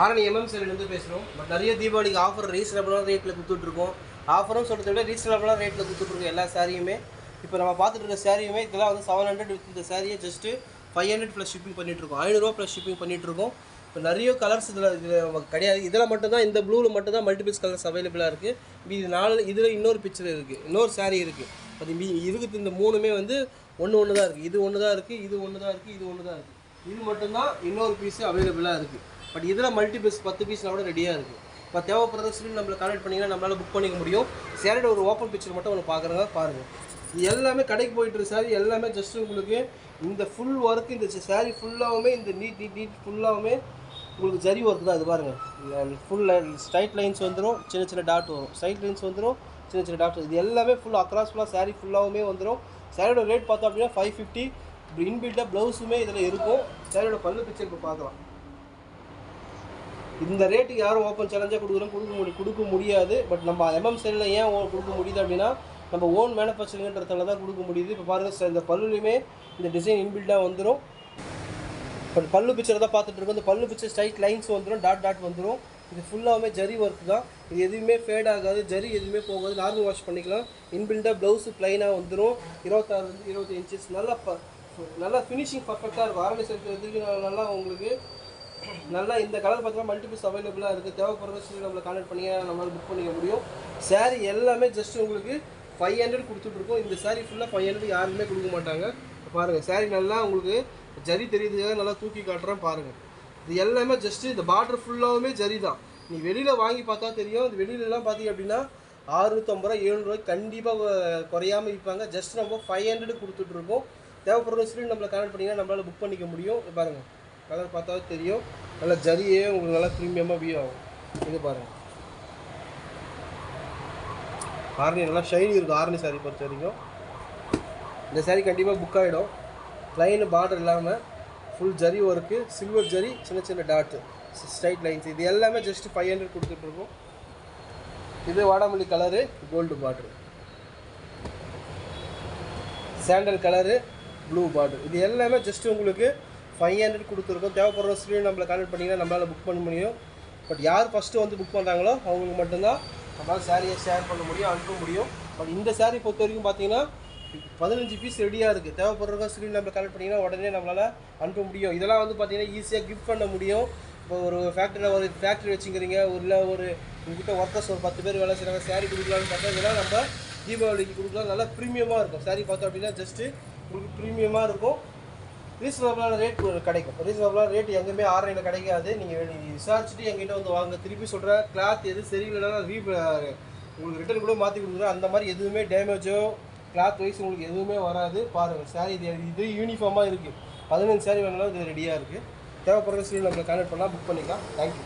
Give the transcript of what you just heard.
Arani MM சேல்லேருந்து பேசுகிறோம். But நிறைய தீபாவளிக்கு ஆஃபர் ரீசனபிளான ரேட்டில் கொடுத்துட்ருக்கோம். ஆஃபரும் சொல்கிறத விட ரீசனபிளான ரேட்டில் கொடுத்துட்ருக்கோம் எல்லா சாரியுமே. இப்போ நம்ம பார்த்துட்டு இருக்க சாரியுமே இதெல்லாம் வந்து 700 வித் இந்த சாரியை ஜஸ்ட்டு 500 ப்ளஸ் ஷிப்பிங் பண்ணிகிட்ருக்கோம். 500 ப்ளஸ் ஷிப்பிங் பண்ணிகிட்ருக்கோம். இப்போ நிறைய கலர்ஸ் இதில் கிடையாது. இதில் மட்டும்தான், இந்த ப்ளூவில் மட்டும்தான் மல்டிபிள்ஸ் கலர்ஸ் அவைலபிளாக இருக்குது. இது 4 இதில் இன்னொரு பிக்சர் இருக்குது, இன்னொரு சாரீ இருக்குது. அது இருக்குது. இந்த 3மே வந்து ஒன்று தான் இருக்குது. இது ஒன்று தான் இருக்குது, இது ஒன்று தான் இருக்குது, இது ஒன்று தான் இருக்குது. இது மட்டும்தான் இன்னொரு பீஸு அவைலபிளாக இருக்குது. பட் இதில் மல்டிபிள்ஸ் 10 பீஸ்லாம் கூட ரெடியாக இருக்குது. இப்போ தேவைப்படுற ஸ்க்ரீன் நம்மளை கான்டெக்ட் பண்ணிங்கன்னா நம்மளால் புக் பண்ணிக்க முடியும். சேரீயோட ஒரு ஓப்பன் பிக்சர் மட்டும் ஒன்று பார்க்குறதா பாருங்கள். இது எல்லாமே கடைக்கு போயிட்டு இருக்க சாரி எல்லாமே ஜஸ்ட் உங்களுக்கு இந்த ஃபுல் ஒர்க்கு, இந்த சாரீ ஃபுல்லாகவுமே இந்த நீட் ஃபுல்லாகவுமே உங்களுக்கு ஜரி ஒர்க் தான். இது பாருங்கள், ஃபுல் ஸ்ட்ரைட் லைன்ஸ் வந்துடும், சின்ன சின்ன டாட் வரும். ஸ்ட்ரைட் லைன்ஸ் வந்துடும், சின்ன சின்ன டாட். இது எல்லாமே ஃபுல் அக்ராஸ் ஃபுல்லாக சாரீ ஃபுல்லாகவுமே வந்துடும். சாரியோட ரேட் பார்த்தோம் அப்படின்னா 550. இப்படி இன்பில்டாக ப்ளவுஸுமே இதில் இருக்கும். சாரியோட பல்லு பிக்சர் இப்போ பார்க்கலாம். இந்த ரேட்டுக்கு யாரும் ஓப்பன் சேலஞ்சாக கொடுக்க முடியாது. பட் நம்ம எம்எம் சேலில் ஏன் கொடுக்க முடியுது அப்படின்னா நம்ம ஓன் மேனுஃபேக்சரிங்கிறதால தான் கொடுக்க முடியுது. இப்போ பாருங்கள், இந்த பல்லுலையுமே இந்த டிசைன் இன்பில்டாக வந்துடும். பட் பல்லு பிக்சர் தான் பார்த்துட்டு இருக்கோம். இந்த பல்லு பிக்சர் ஸ்ட்ரைட் லைன்ஸ் வந்துடும், டாட் வந்துடும். இது ஃபுல்லாகவே ஜரி ஒர்க் தான். இது எதுவுமே ஃபேட் ஆகாது, ஜரி எதுவுமே போகாது. நார்மல் வாஷ் பண்ணிக்கலாம். இன்பில்டாக ப்ளவுஸு ப்ளைனாக வந்துடும். 26 20 இன்ச்சஸ். நல்லா ஃபினிஷிங் பர்ஃபெக்டாக இருக்கும். ஆரம்பிக்கிறதுக்கு நல்லா உங்களுக்கு நல்லா இந்த கலர் பார்த்தீங்கன்னா மல்டிபிள்ஸ் அவைலபிளாக இருக்குது. தேவைப்படுற நம்மளை கான்டெக்ட் பண்ணி நம்மளால் புக் பண்ணிக்க முடியும். சாரீ எல்லாமே ஜஸ்ட் உங்களுக்கு 500 கொடுத்துட்ருக்கோம். இந்த சாரீ ஃபுல்லாக 500 யாருமே கொடுக்க மாட்டாங்க. பாருங்கள், சாரீ நல்லா உங்களுக்கு ஜரி தெரியுதுக்காக நல்லா தூக்கி காட்டுறேன் பாருங்கள். இது எல்லாமே ஜஸ்ட்டு இந்த பார்டர் ஃபுல்லாகவுமே ஜரி தான். நீ வெளியில் வாங்கி பார்த்தா தெரியும். இந்த வெளியிலலாம் பார்த்தீங்க அப்படின்னா 650 ரூபா 700 கண்டிப்பாக குறையாமல் இருப்பாங்க. ஜஸ்ட் நம்ம 500 கொடுத்துட்ருக்கோம். தேவைப்படுற ஸ்க்ரீன் நம்மளை கான்டெக்ட் பண்ணிங்கன்னா நம்மளால் புக் பண்ணிக்க முடியும். பாருங்கள், கலர் பார்த்தாவே தெரியும். நல்லா ஜரியே உங்களுக்கு நல்லா ப்ரீமியமாக வியூ ஆகும். இது பாருங்கள், ஆரணி நல்லா ஷைனி இருக்கும். ஆரணி சாரீ பொறுத்த வரைக்கும் இந்த சாரீ கண்டிப்பாக புக் ஆகிடும். ப்ளைனு பார்டர் இல்லாமல் full zari work, silver zari, சின்ன சின்ன டாட்டு, ஸ்ட்ரைட் லைன்ஸ். இது எல்லாமே ஜஸ்ட்டு 500 கொடுத்துட்ருக்கோம். இது வாடாமல்லி colour, gold border, sandal colour, blue border. இது எல்லாமே ஜஸ்ட்டு உங்களுக்கு 500 கொடுத்துருக்கோம். தேவைப்படுற ஸ்க்ரீன் நம்மளை கான்டெக்ட் பண்ணிங்கன்னா நம்மளால் புக் பண்ண முடியும். பட் யார் ஃபஸ்ட்டு வந்து புக் பண்ணுறாங்களோ அவங்களுக்கு மட்டும்தான் நம்மளால் சாரியை ஷேர் பண்ண முடியும், அனுப்ப முடியும். பட் இந்த சாரீ பொறுத்த வரைக்கும் பார்த்தீங்கன்னா 15 பீஸ் ரெடியாக இருக்குது. தேவைப்படுற ஸ்க்ரீன் நம்மளை கான்டெக்ட் பண்ணிங்கன்னா உடனே நம்மளால் அனுப்ப முடியும். இதெல்லாம் வந்து பார்த்தீங்கன்னா ஈஸியாக கிஃப்ட் பண்ண முடியும். இப்போ ஒரு ஃபேக்ட்ரி வச்சுக்கிறீங்க, இல்லை உங்ககிட்ட ஒர்க்கர்ஸ் ஒரு 10 பேர் வேலை செய்கிறாங்க, சாரீ கொடுக்கலான்னு பார்த்தா இதெல்லாம் நம்ம தீபாவளிக்கு கொடுக்கலாம். நல்லா ப்ரீமியமாக இருக்கும். சாரீ பார்த்தோம் அப்படின்னா ஜஸ்ட்டு உங்களுக்கு ப்ரீமியமாக இருக்கும். ரீசனபிளான ரேட் கிடைக்கும். ரீசனபிளான ரேட் எங்கேயுமே ஆன்லைனில் கிடைக்காது. நீங்கள் விசாரிச்சுட்டு எங்கிட்ட வந்து வாங்க. திருப்பி சொல்கிறேன், கிளாத் எது சரியில்லைனா உங்களுக்கு ரிட்டன் கூட மாற்றி கொடுக்குறேன். அந்த மாதிரி எதுவுமே டேமேஜோ கிளாத் வைஸ் உங்களுக்கு எதுவுமே வராது. பாருங்கள், சாரீ இது யூனிஃபார்மாக இருக்குது. 15 சாரீ வேணாலும் இது ரெடியாக இருக்குது. தேவைப்படுற சாரீ நம்மளை கான்டெக்ட் பண்ணலாம், புக் பண்ணிக்கலாம். தேங்க்யூ.